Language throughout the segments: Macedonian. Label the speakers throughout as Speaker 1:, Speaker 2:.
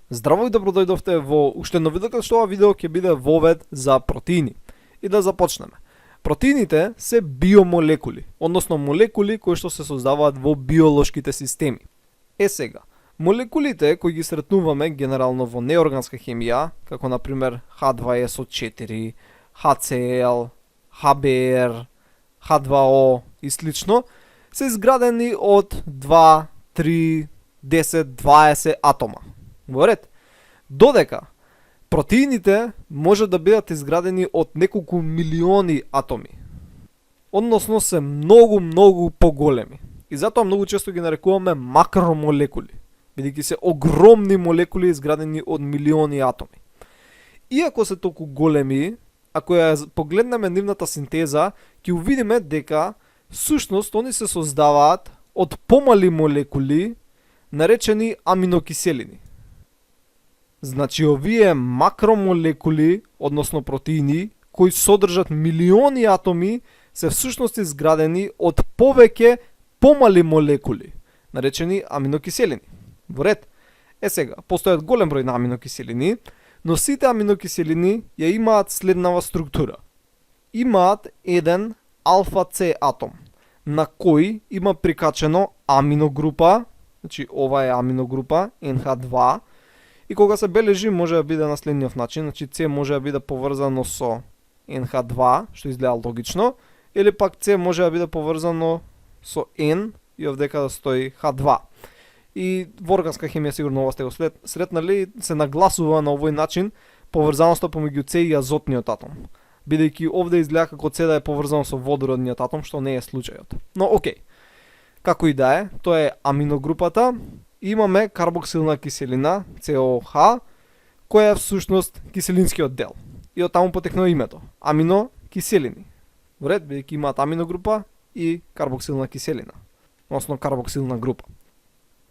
Speaker 1: Здраво и добро дојдовте во уште едно видео, каде што ова видео ќе биде вовед за протеини. И да започнеме. Протеините се биомолекули, односно молекули кои што се создаваат во биолошките системи. Сега, молекулите кои ги сретнуваме генерално во неорганска хемија, како на пример H2SO4, HCl, HBr, H2O и слично, се изградени од 2, 3, 10, 20 атома. Во ред. Додека протеините може да бидат изградени од неколку милиони атоми. Односно се многу поголеми. И затоа многу често ги нарекуваме макромолекули, бидејќи се огромни молекули изградени од милиони атоми. Иако се толку големи, ако ја погледнеме нивната синтеза, ќе увидиме дека всушност они се создаваат од помали молекули наречени аминокиселини. Значи овие макромолекули, односно протеини, кои содржат милиони атоми, се всушност изградени од повеќе помали молекули, наречени аминокиселини. Во ред. Сега, постојат голем број на аминокиселини, но сите аминокиселини ја имаат следнава структура. Имаат еден алфа-С атом, на кој има прикачено аминогрупа, значи ова е аминогрупа, NH2, и кога се бележи може да биде на следниот начин, значи С може да биде поврзано со NH2, што изгледа логично, или пак С може да биде поврзано со N и овдека да стои H2. И во органска хемија сигурно ова сте го сретнали, се нагласува на овој начин поврзаноста помеѓу С и азотниот атом. Бидејќи овде изгледа како С да е поврзано со водородниот атом, што не е случајот. Но окей. Како и да е, тоа е аминогрупата. Имаме карбоксилна киселина, COH, која е всушност киселинскиот дел. И од таму потекнува името. Аминокиселини. Во ред, бидејќи имаат аминогрупа и карбоксилна киселина. Односно карбоксилна група.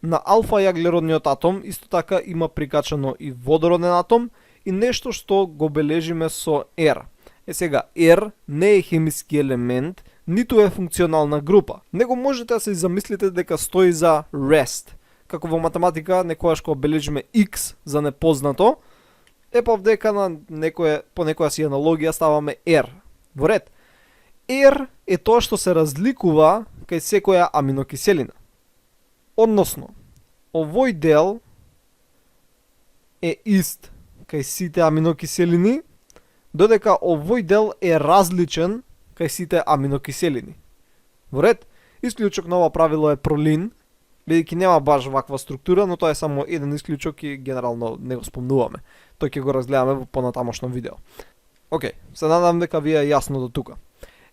Speaker 1: На алфа јаглеродниот атом исто така има прикачано и водороден атом и нешто што го бележиме со R. Сега, R не е хемиски елемент, ниту е функционална група. Него можете да се замислите дека стои за rest. Како во математика, некојаш кога бележиме X за непознато, па вдека на по некоја си аналогија ставаме R. Во ред. R е тоа што се разликува кај секоја аминокиселина. Односно, овој дел е ист кај сите аминокиселини, додека овој дел е различен кај сите аминокиселини. Во ред, исклучок на ова правило е пролин, бидејќи нема баш ваква структура, но тоа е само еден исклучок и генерално не го спомнуваме. Тој ќе го разгледаме во понатамошно видео. Океј, се надам дека ви е јасно до тука.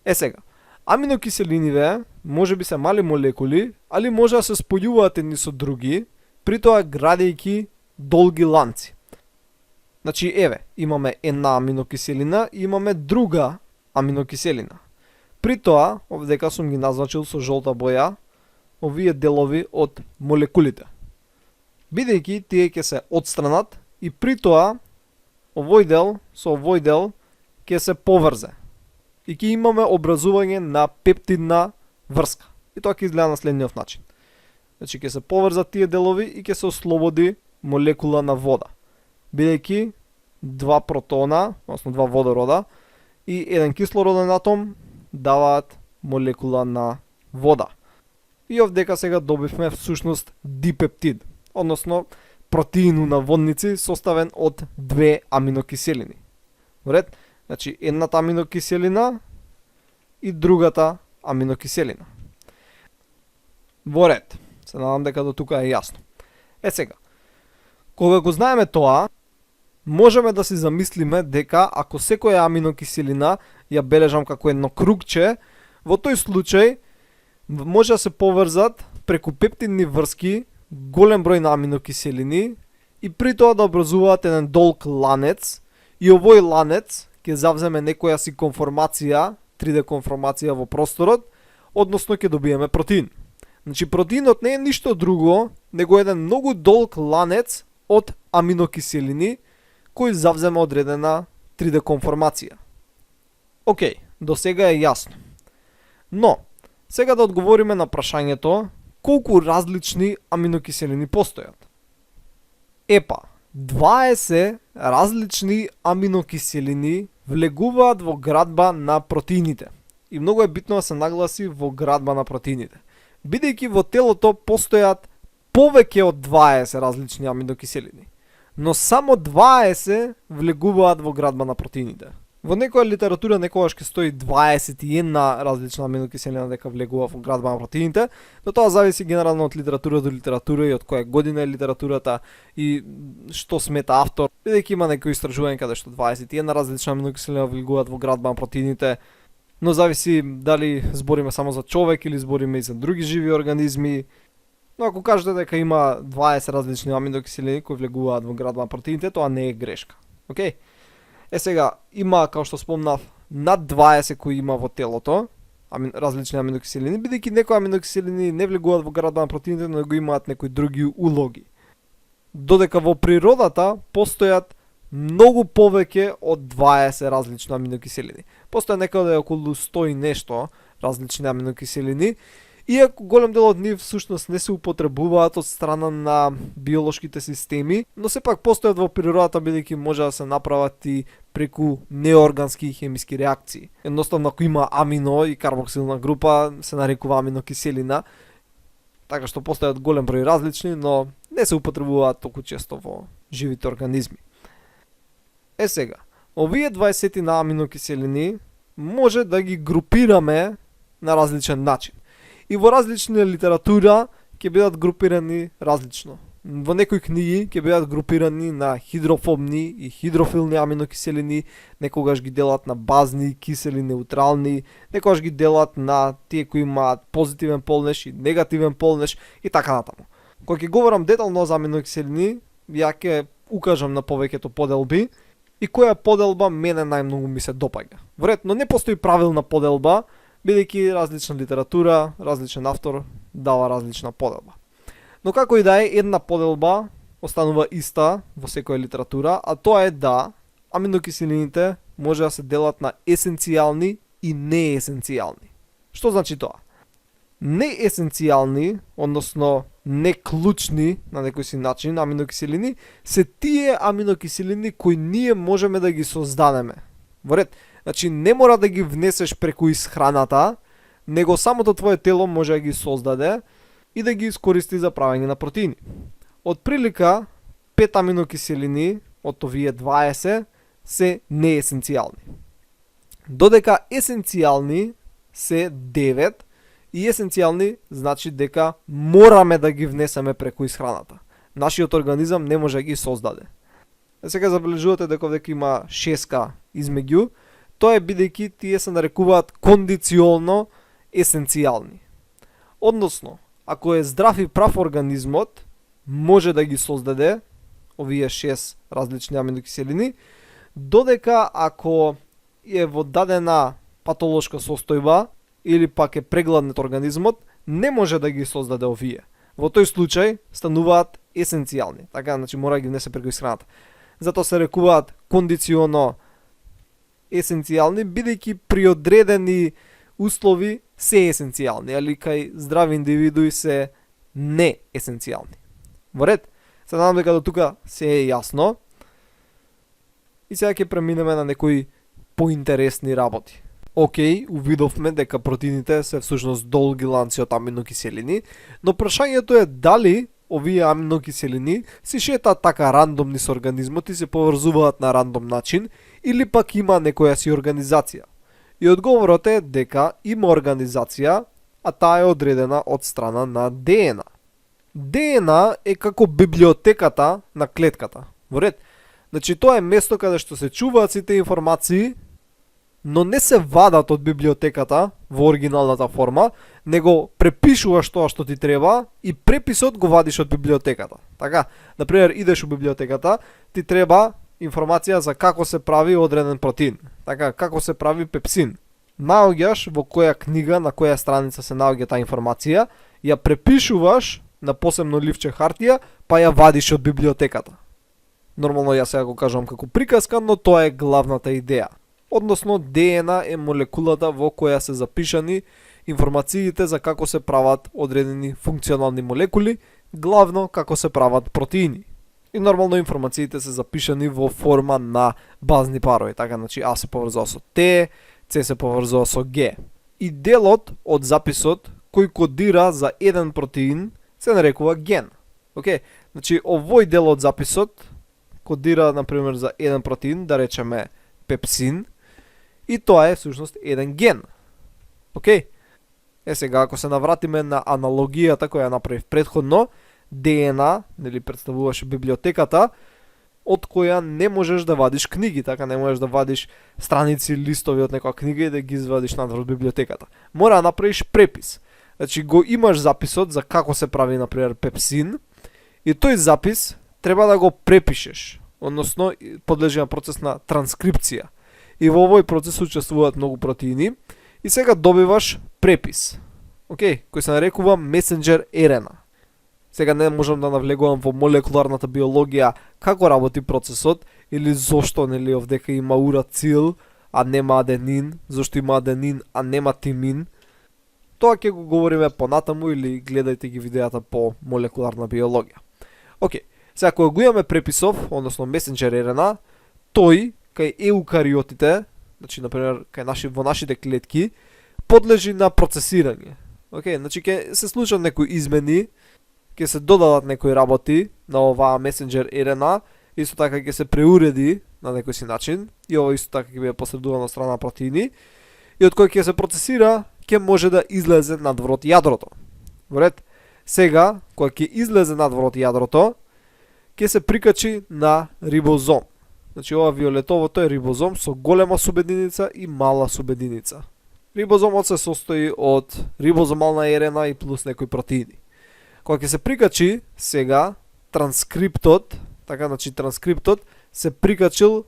Speaker 1: Сега, аминокиселиниве може би се мали молекули, али може да се спојуваат едни со други, при тоа градејќи долги ланци. Значи, еве, имаме една аминокиселина и имаме друга аминокиселина. При тоа, овдека сум ги назначил со жолта боја, овие делови од молекулите. Бидејќи тие ќе се отстранат и при тоа овој дел со овој дел ќе се поврзе. И ќе имаме образување на пептидна врска. И тоа ќе изгледа на следниот начин. Значи ќе се поврзат тие делови и ќе се ослободи молекула на вода. Бидејќи два протона, односно два водорода и еден кислороден атом даваат молекула на вода. И овдека сега добивме всушност дипептид, односно протеин на водници составен од две аминокиселини. Во ред? Значи едната аминокиселина и другата аминокиселина. Во ред. Се надам дека до тука е јасно. Сега, кога го знаеме тоа, можеме да си замислиме дека ако секоја аминокиселина ја бележам како едно кругче, во тој случај може да се поврзат преку пептидни врски голем број на аминокиселини и при тоа да образуваат еден долг ланец и овој ланец ќе завземе некоја си конформација, 3D конформација во просторот, односно ќе добиеме протеин. Значи протеинот не е ништо друго, него еден многу долг ланец од аминокиселини кој завземе одредена 3D конформација. Океј, до сега е јасно. Но, сега да одговориме на прашањето колку различни аминокиселини постојат. 20 различни аминокиселини влегуваат во градба на протеините. И многу е битно да се нагласи во градба на протеините. Бидејќи во телото постојат повеќе од 20 различни аминокиселини, но само 20 влегуваат во градба на протеините. Во некоја литература некогаш ќе стои 21 различна аминокиселина дека влегува во градба на протеините, но тоа зависи генерално од литература до литература и од која година е литературата и што смета автор. Бидејќи има некои истражувања каде што 21 различна аминокиселина влегуваат во градба на протеините, но зависи дали збориме само за човек или збориме и за други живи организми. Но ако кажете дека има 20 различни аминокиселини кои влегуваат во градба на протеините, тоа не е грешка. Океј? Сега, има, како што спомнав, над 20 кои има во телото, различни аминокиселини, бидејќи некои аминокиселини не влегуваат во градба на протеините, но го имаат некои други улоги. Додека во природата постојат многу повеќе од 20 различни аминокиселини. Постоја некаде околу 100 и нешто различни аминокиселини, иако голем дел од нив всушност не се употребуваат од страна на биолошките системи, но сепак постојат во природата бидејќи може да се направат и преку неоргански и хемиски реакции. Едноставно ако има амино и карбоксилна група се нарекува аминокиселина, така што постојат голем број различни, но не се употребуваат толку често во живите организми. Сега, овие 20 на аминокиселини може да ги групираме на различен начин. И во различни литература ќе бидат групирани различно. Во некои книги ќе бидат групирани на хидрофобни и хидрофилни аминокиселини, некогаш ги делат на базни, кисели, неутрални, некогаш ги делат на тие кои имаат позитивен полнеж и негативен полнеж и така натаму. Кога ќе говорам детално за аминокиселини, ја ќе укажам на повеќето поделби и која поделба мене најмногу ми се допаѓа. Веројатно не постои правилна поделба, бидејќи различна литература, различен автор дава различна поделба. Но како и да е, една поделба останува иста во секоја литература, а тоа е да аминокиселините може да се делат на есенцијални и неесенцијални. Што значи тоа? Неесенцијални, односно неклучни на некој си начин аминокиселини, се тие аминокиселини кои ние можеме да ги создадеме. Во ред, значи не мора да ги внесеш преку исхраната, него самото твое тело може да ги создаде и да ги искористи за правење на протеини. Од прилика 5 аминокиселини од овие 20 се неесенцијални. Додека есенцијални се 9 и есенцијални значи дека мораме да ги внесеме преку исхраната. Нашиот организам не може да ги создаде. Сега забележувате дека овде има шеска измеѓу, тоа е бидејќи тие се нарекуваат кондиционно есенцијални. Односно, ако е здрав и прав организмот, може да ги создаде овие 6 различни аминокиселини, додека ако е во дадена патолошка состојба или пак е прегладнет организмот, не може да ги создаде овие. Во тој случај стануваат есенцијални. Така, значи мора да ги внесе преку исхраната. Затоа се рекуваат кондиционно есенцијални, бидејќи при одредени услови се есенцијални, али кај здрави индивидуи се неесенцијални. Во ред, се надам дека до тука се е јасно. И сега ќе преминеме на некои поинтересни работи. Океј, увидовме дека протеините се всушност долги ланци од аминокиселини, но прашањето е дали овие аминокиселини се шетаат така рандомни со организмот и се поврзуваат на рандом начин, или пак има некоја си организација. И одговорот е дека има организација, а таа е одредена од страна на ДНА. ДНА е како библиотеката на клетката. Во ред, значи тоа е место каде што се чуваат сите информации, но не се вадат од библиотеката во оригиналната форма, него препишуваш тоа што ти треба и преписот го вадиш од библиотеката. Така, например, идеш у библиотеката, ти треба информација за како се прави одреден протеин. Така, како се прави пепсин. Наоѓаш во која книга, на која страница се наоѓа таа информација, ја препишуваш на посебно ливче хартија, па ја вадиш од библиотеката. Нормално јас сега го кажувам како приказка, но тоа е главната идеја. Односно, ДНА е молекулата во која се запишани информациите за како се прават одредени функционални молекули, главно како се прават протеини. И нормално информациите се запишани во форма на базни парови, така, значи А се поврзува со Т, С се поврзува со Г. И делот од записот кој кодира за еден протеин се нарекува ген. Океј, значи овој дел од записот кодира например за еден протеин, да речеме пепсин, и тоа е всушност еден ген. Океј. Сега ако се навратиме на аналогијата која ја направив претходно, ДНА, нели представуваше библиотеката, од која не можеш да вадиш книги, така не можеш да вадиш страници, листови од некоја книга и да ги извадиш надвор од библиотеката. Мора да направиш препис. Значи го имаш записот за како се прави например пепсин и тој запис треба да го препишеш, односно подлежи на процес на транскрипција. И во овој процес учествуваат многу протеини и сега добиваш препис. Океј, кој се нарекува месенџер RNA. Сега не можам да навлегувам во молекуларната биологија како работи процесот или зошто нели овдека има урацил, а нема аденин, зошто има аденин, а нема тимин. Тоа ќе го говориме понатаму или гледајте ги видеата по молекуларна биологија. Океј, сега кога го имаме преписов, односно месенџер RNA, тој кај еукариотите, значи например во нашите клетки, подлежи на процесирање. Океј, значи ќе се случат некои измени, ќе се додадат некои работи на оваа месенџер RNA, исто така ќе се преуреди на некој си начин, и ова исто така ќе биде посредувано од страна на протеини, и од кој ќе се процесира, ќе може да излезе надвор од јадрото. Во ред, сега, кога ќе излезе надвор од јадрото, ќе се прикачи на рибозом. Значи ова виолетовото е рибозом со голема субединица и мала субединица. Рибозомот се состои од рибозомална RNA и плюс некои протеини. Кога ќе се прикачи сега транскриптот, така значи транскриптот се прикачил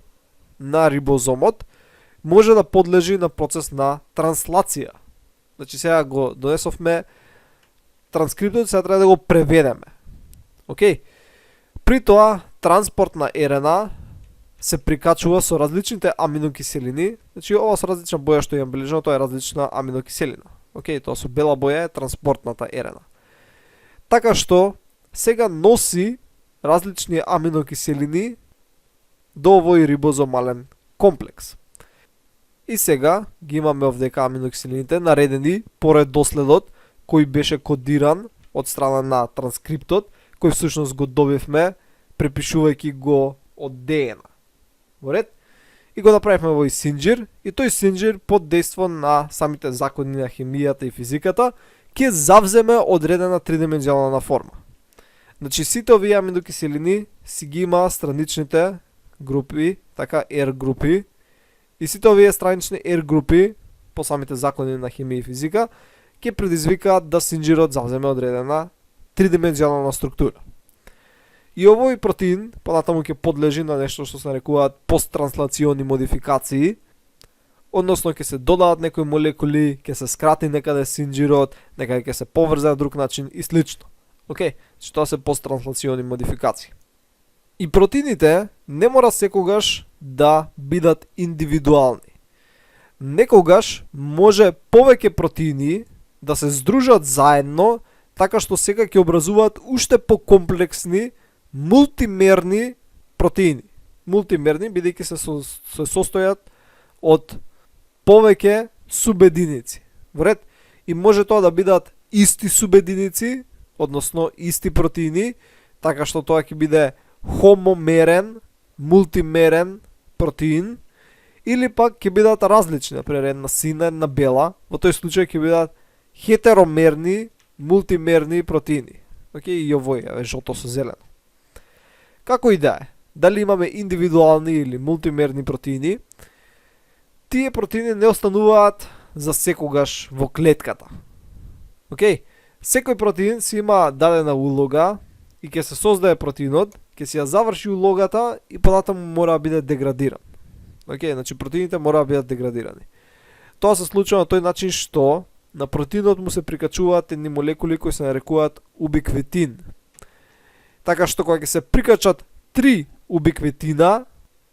Speaker 1: на рибозомот, може да подлежи на процес на транслација. Значи сега го донесовме транскриптот, сега треба да го преведеме. Океј. При тоа транспорт на RNA се прикачува со различните аминокиселини. Значи ова со различна боја што имам бележено, тоа е различна аминокиселина. Океј, тоа со бела боја е транспортната RNA. Така што сега носи различни аминокиселини до овој рибозомален комплекс. И сега ги имаме овдека аминокиселините наредени поред доследот кој беше кодиран од страна на транскриптот, кој всушност го добивме препишувајќи го од ДНА. Во ред? И го направивме овој синџир, и тој синџир под дејство на самите закони на хемијата и физиката ќе завземе одредена тридимензионална форма. Значи сите овие аминокиселини си ги има страничните групи, така R групи, и сите овие странични R групи по самите закони на хемија и физика ќе предизвикаат да синџирот завземе одредена тридимензионална структура. И овој протеин понатаму ќе подлежи на нешто што се нарекуваат посттранслациони модификации, односно ќе се додадат некои молекули, ќе се скрати некаде синџирот, некаде ќе се поврзе на друг начин и слично. Океј, што тоа се посттранслациони модификации. И протеините не мора секогаш да бидат индивидуални. Некогаш може повеќе протеини да се здружат заедно, така што сега ќе образуваат уште покомплексни мултимерни протеини. Мултимерни бидејќи се состојат од повеќе субединици. Во ред, и може тоа да бидат исти субединици, односно исти протеини, така што тоа ќе биде хомомерен, мултимерен протеин, или пак ќе бидат различни, например една сина, една бела, во тој случај ќе бидат хетеромерни, мултимерни протеини. Океј, и овој е жото со зелено. Како и да е, дали имаме индивидуални или мултимерни протеини, тие протеини не остануваат за секогаш во клетката. Океј, секој протеин си има дадена улога и ќе се создаде протеинот, ќе си ја заврши улогата и понатаму мора да биде деградиран. Океј, значи протеините мора да бидат деградирани. Тоа се случува на тој начин што на протеинот му се прикачуваат едни молекули кои се нарекуваат убиквитин. Така што кога ќе се прикачат 3 убиквитина,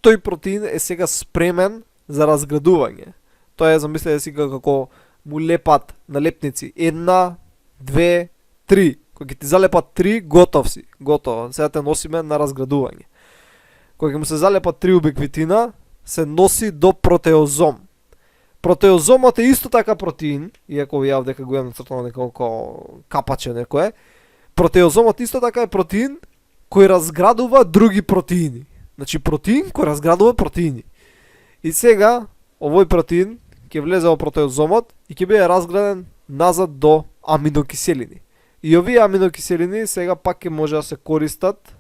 Speaker 1: тој протеин е сега спремен за разградување. Тоа е, замислете си како му лепат налепници 1, 2, 3, Кога ќе ти залепат 3, готов си. Готово. Сега те носиме на разградување. Кога ќе му се залепат 3 убиквитина, се носи до протеозом. Протеозомот е исто така протеин, иако ја дека го имам нацртано неколку капаче некое. Протеозомот исто така е протеин кој разградува други протеини. Значи протеин кој разградува протеини. И сега овој протеин ќе влезе во протеозомот и ќе биде разграден назад до аминокиселини. И овие аминокиселини сега пак ќе може да се користат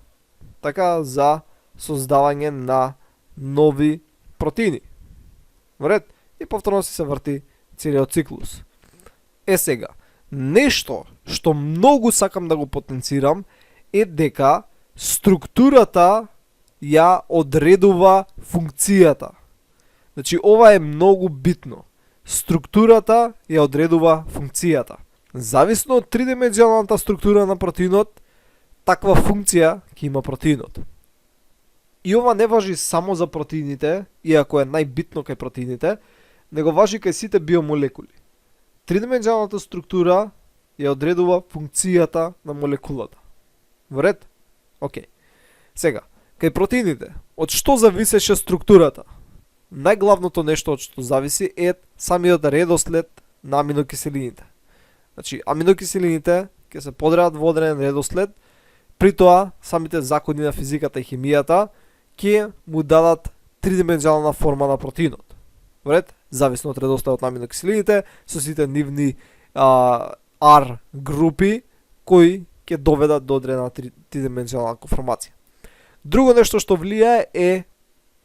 Speaker 1: така за создавање на нови протеини. Вред? И повторно се врти целиот циклус. Сега, нешто што многу сакам да го потенцирам е дека структурата ја одредува функцијата. Значи, ова е многу битно. Структурата ја одредува функцијата. Зависно од тридимензионалната структура на протеинот, таква функција ќе има протеинот. И ова не важи само за протеините, иако е најбитно кај протеините, него важи кај сите биомолекули. Тридимензионалната структура ја одредува функцијата на молекулата. Вред? Океј. Сега, кај протеините, од што зависеше структурата? Најглавното нешто од што зависи е самиот редослед на аминокиселините. Значи, аминокиселините ќе се подредат во одреден редослед, при тоа самите закони на физиката и химијата ќе му дадат тридимензионална форма на протеинот. Вред? Зависно од редоследот на аминокиселините, со сите нивни R групи кои ќе доведат до одредена тридимензионална конформација. Друго нешто што влијае е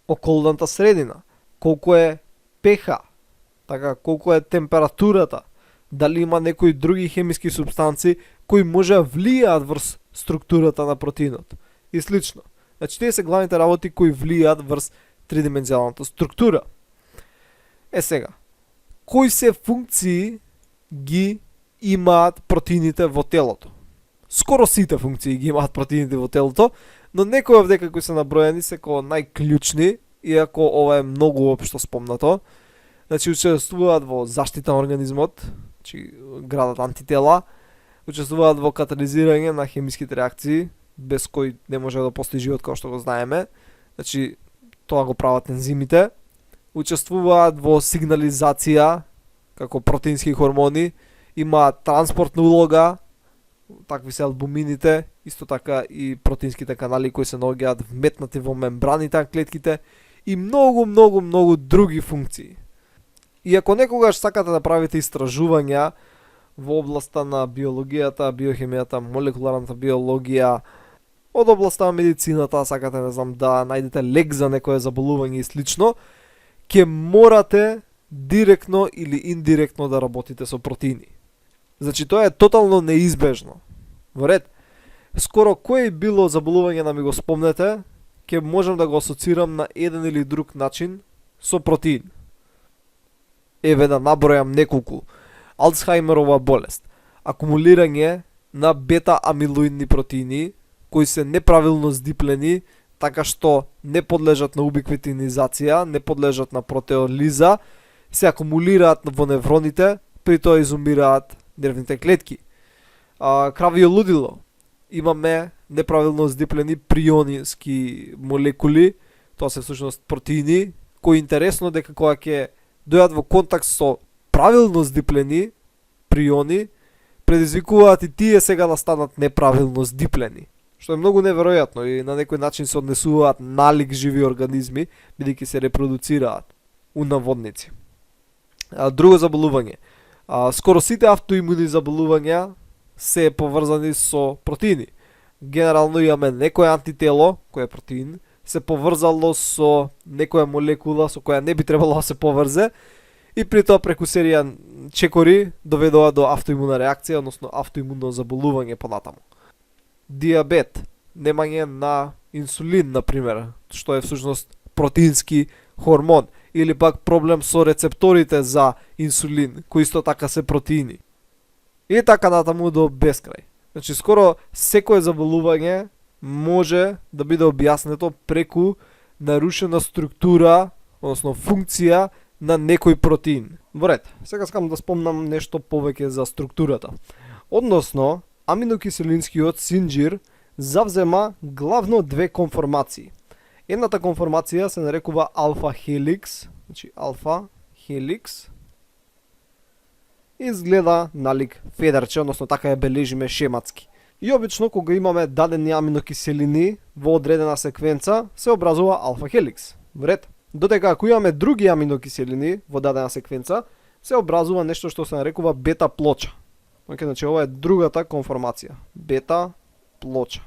Speaker 1: околната средина. Колку е pH, така, колку е температурата, дали има некои други хемиски субстанци кои може да влијаат врз структурата на протеинот и слично. Значи, тие се главните работи кои влијаат врз тридимензионалната структура. Сега, кои се функции ги имаат протеините во телото? Скоро сите функции ги имаат протеините во телото, но некои од дека кои се наброени се како најклучни, иако ова е многу општо спомнато. Значи, учествуваат во заштита на организмот, значи, градат антитела, учествуваат во катализирање на хемиските реакции, без кои не може да постои живот како што го знаеме. Значи, тоа го прават ензимите. Учествуваат во сигнализација, како протеински хормони, имаат транспортна улога, такви се албумините, исто така и протеинските канали кои се наоѓаат вметнати во мембраните на клетките и многу други функции. И ако некогаш сакате да правите истражувања во областа на биологијата, биохемијата, молекуларната биологија, од областа на медицината, сакате, не знам, да најдете лек за некое заболување и слично, ќе морате директно или индиректно да работите со протеини. Значи, тоа е тотално неизбежно. Во ред, скоро кој било заболување да ми го спомнете, ќе можам да го асоцирам на еден или друг начин со протеин. Еве да набројам неколку. Алцхаймерова болест, акумулирање на бета-амилоидни протеини кои се неправилно здиплени, така што не подлежат на убиквитинизација, не подлежат на протеолиза, се акумулираат во невроните, при тоа изумираат нервните клетки. Кравио лудило. Имаме неправилно здиплени прионски молекули, тоа се всушност протеини, кои интересно дека кога ќе дојдат во контакт со правилно здиплени приони, предизвикуваат и тие сега да станат неправилно здиплени. Што е многу неверојатно и на некој начин се однесуваат налик живи организми, бидејќи се репродуцираат у наводници. Друго заболување. Скоро сите автоимуни заболувања се поврзани со протеини. Генерално имаме некој антитело, кој е протеин, се поврзало со некоја молекула со која не би требало да се поврзе и при тоа преку серија чекори доведува до автоимуна реакција, односно автоимунно заболување понатаму. Диабет, немање на инсулин, например, што е всушност протеински хормон, или пак проблем со рецепторите за инсулин, кои исто така се протеини. И така натаму до бескрај. Значи, скоро секое заболување може да биде објаснето преку нарушена структура, односно функција на некој протеин. Во ред, сега сакам да спомнам нешто повеќе за структурата. Односно, аминокиселинскиот синџир завзема главно две конформации. Едната конформација се нарекува алфа хеликс, значи алфа хеликс, изгледа налик федерче, односно така ја бележиме шематски. И обично кога имаме дадени аминокиселини во одредена секвенца, се образува алфа хеликс. Вред. Додека ако имаме други аминокиселини во дадена секвенца, се образува нешто што се нарекува бета плоча. Значи ова е другата конформација. Бета плоча,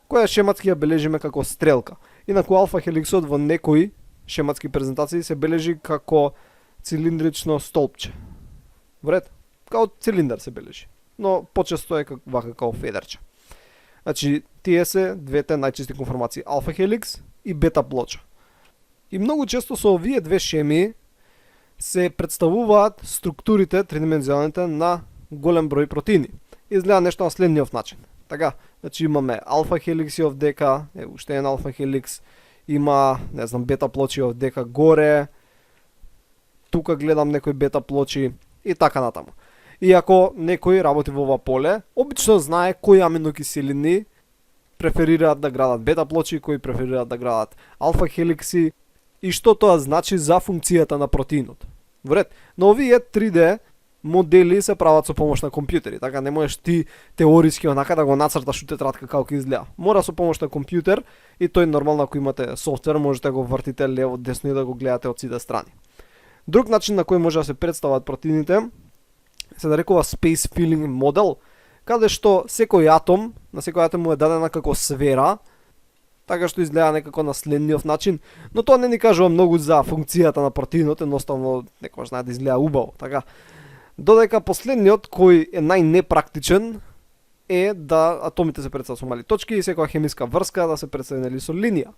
Speaker 1: која шематски ја бележиме како стрелка. Инаку алфа хеликсот во некои шематски презентации се бележи како цилиндрично столпче. Вред, као цилиндар се бележи, но почесто е вака као федерче. Значи, тие се двете најчести конформации, алфа хеликс и бета плоча. И многу често со овие две шеми се представуваат структурите тридимензионалните на голем број протеини. Изгледа нешто на следниот начин. Така, значи имаме алфа хеликси овдека, уште еден алфа хеликс, има, не знам, бета плочи овдека горе, тука гледам некои бета плочи и така натаму. И ако некој работи во ова поле, обично знае кои аминокиселини преферираат да градат бета плочи, кои преферираат да градат алфа хеликси и што тоа значи за функцијата на протеинот. Вред, но овие 3D модели се прават со помош на компјутери, така не можеш ти теориски онака да го нацрташ у тетрадка како ќе изгледа. Мора со помош на компјутер и тој нормално ако имате софтвер можете да го вртите лево десно и да го гледате од сите страни. Друг начин на кој може да се представат протеините се нарекува space filling модел, каде што секој атом, на секој атом му е дадена како сфера, така што изгледа некако на следниот начин, но тоа не ни кажува многу за функцијата на протеинот, едноставно некојаш знае да изгледа убаво, така. Додека последниот, кој е најнепрактичен, е да атомите се представат со мали точки и секоја хемиска врска да се представи нели со линија.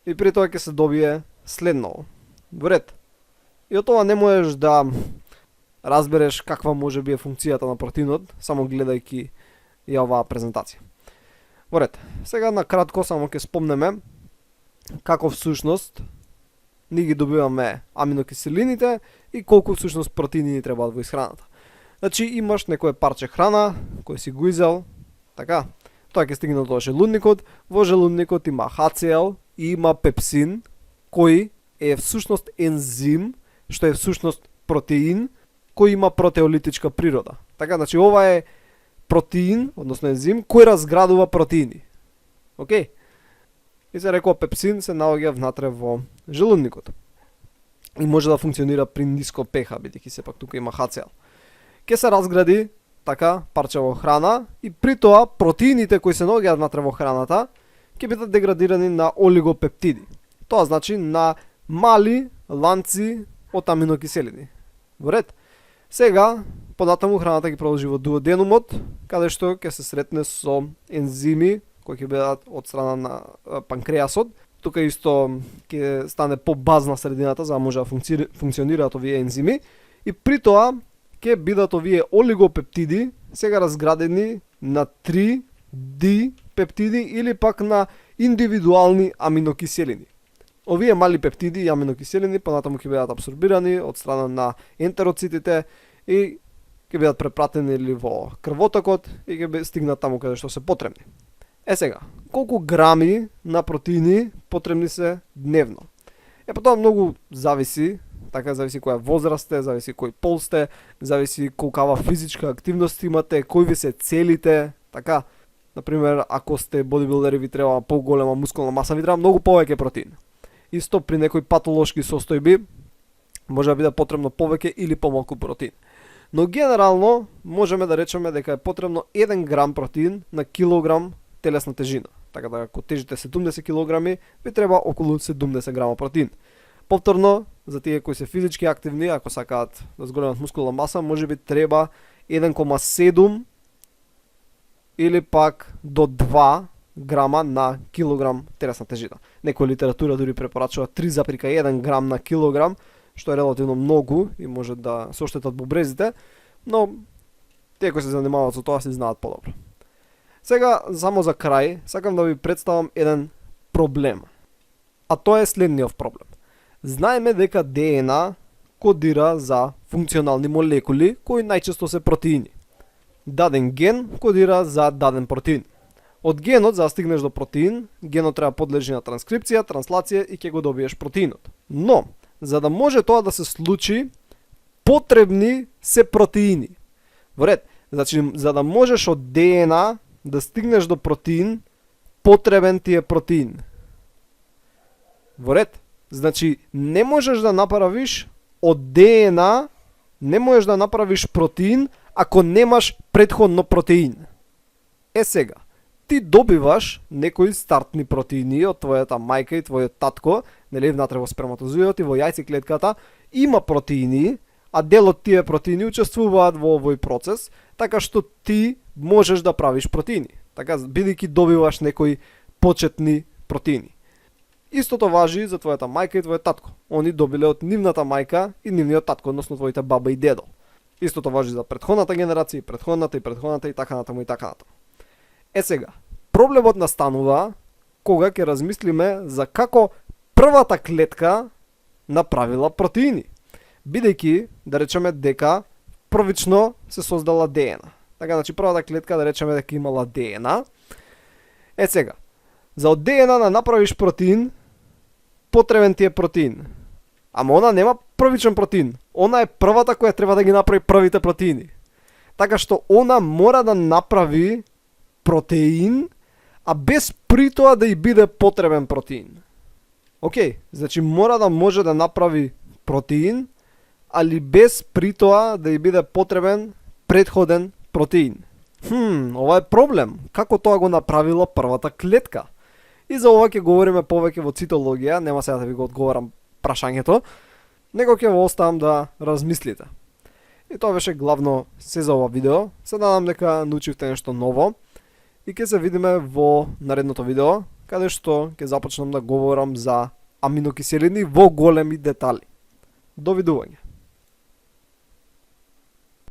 Speaker 1: И при тоа ќе се добие следно. Вред. И од тоа не можеш да разбереш каква може би е функцијата на протеинот, само гледајќи ја оваа презентација. Вред. Сега на кратко само ќе спомнеме како всушност ни ги добиваме аминокиселините и колку всушност протеини ни требаат во исхраната. Значи имаш некое парче храна кој си го изел, така, тоа ќе стигне до желудникот, во желудникот има HCl и има пепсин, кој е всушност ензим, што е всушност протеин, кој има протеолитичка природа. Така, значи ова е протеин, односно ензим, кој разградува протеини. Океј? И се рекува пепсин се наоѓа внатре во желудникот. И може да функционира при ниско pH, бидејќи сепак тука има HCl. Ке се разгради така парчево храна и при тоа протеините кои се наоѓаат внатре во храната ќе бидат деградирани на олигопептиди. Тоа значи на мали ланци од аминокиселини. Во ред. Сега, понатаму храната ќе продолжи во дуоденумот, каде што ќе се сретне со ензими кои ќе бидат од страна на панкреасот. Тука исто ќе стане побазна средината за да може да функционираат овие ензими и при тоа ќе бидат овие олигопептиди сега разградени на 3 дипептиди или пак на индивидуални аминокиселини. Овие мали пептиди и аминокиселини понатаму ќе бидат абсорбирани од страна на ентероцитите и ќе бидат препратени или во крвотокот и ќе стигнат таму каде што се потребни. Сега, колку грами на протеини потребни се дневно? Па тоа многу зависи, така зависи која возраст сте, зависи кој пол сте, зависи колкава физичка активност имате, кои ви се целите, така. Например, ако сте бодибилдери ви треба поголема мускулна маса, ви треба многу повеќе протеин. Исто при некои патолошки состојби може да биде потребно повеќе или помалку протеин. Но генерално можеме да речеме дека е потребно 1 грам протеин на килограм телесна тежина. Така да ако тежите 70 кг, ви треба околу 70 грама протеин. Повторно, за тие кои се физички активни, ако сакаат да зголемат мускулна маса, може би треба 1,7 или пак до 2 грама на килограм телесна тежина. Некоја литература дури препорачува 3,1 грам на килограм, што е релативно многу и може да се оштетат бубрезите, но тие кои се занимаваат со тоа се знаат подобро. Сега, само за крај, сакам да ви представам еден проблем. А тоа е следниот проблем. Знаеме дека ДНА кодира за функционални молекули кои најчесто се протеини. Даден ген кодира за даден протеин. Од генот, за да стигнеш до протеин, генот треба подлежи на транскрипција, транслација и ќе го добиеш протеинот. Но, за да може тоа да се случи, потребни се протеини. Во ред, значи, за да можеш од ДНА да стигнеш до протеин, потребен ти е протеин. Во ред, значи, не можеш да направиш од ДНА, не можеш да направиш протеин ако немаш претходно протеин. Сега, ти добиваш некои стартни протеини од твојата мајка и твојот татко, нели, внатре во сперматозоидот и во јајцеклетката има протеини, а дел од тие протеини учествуваат во овој процес, така што ти можеш да правиш протеини. Така, бидејќи добиваш некои почетни протеини. Истото важи за твојата мајка и твојот татко. Они добиле од нивната мајка и нивниот татко, односно твоите баба и дедо. Истото важи за претходната генерација, претходната и така натаму и така натаму. Сега, проблемот настанува кога ќе размислиме за како првата клетка направила протеини. Бидејќи, да речеме дека првично се создала ДНА. Така, значи првата клетка да речеме дека имала ДНА. Сега, за од ДНА да направиш протеин, потребен ти е протеин. Ама она нема првичен протеин. Она е првата која треба да ги направи првите протеини. Така што она мора да направи протеин, а без при тоа да и биде потребен протеин. Океј, значи мора да може да направи протеин, али без при тоа да и биде потребен претходен протеин. Ова е проблем. Како тоа го направила првата клетка? И за ова ќе говориме повеќе во цитологија, нема сега да ви го одговорам прашањето, него ќе го оставам да размислите. И тоа беше главно се за ова видео. Се надам дека научивте нешто ново и ќе се видиме во наредното видео, каде што ќе започнам да говорам за аминокиселини во големи детали. Довидување.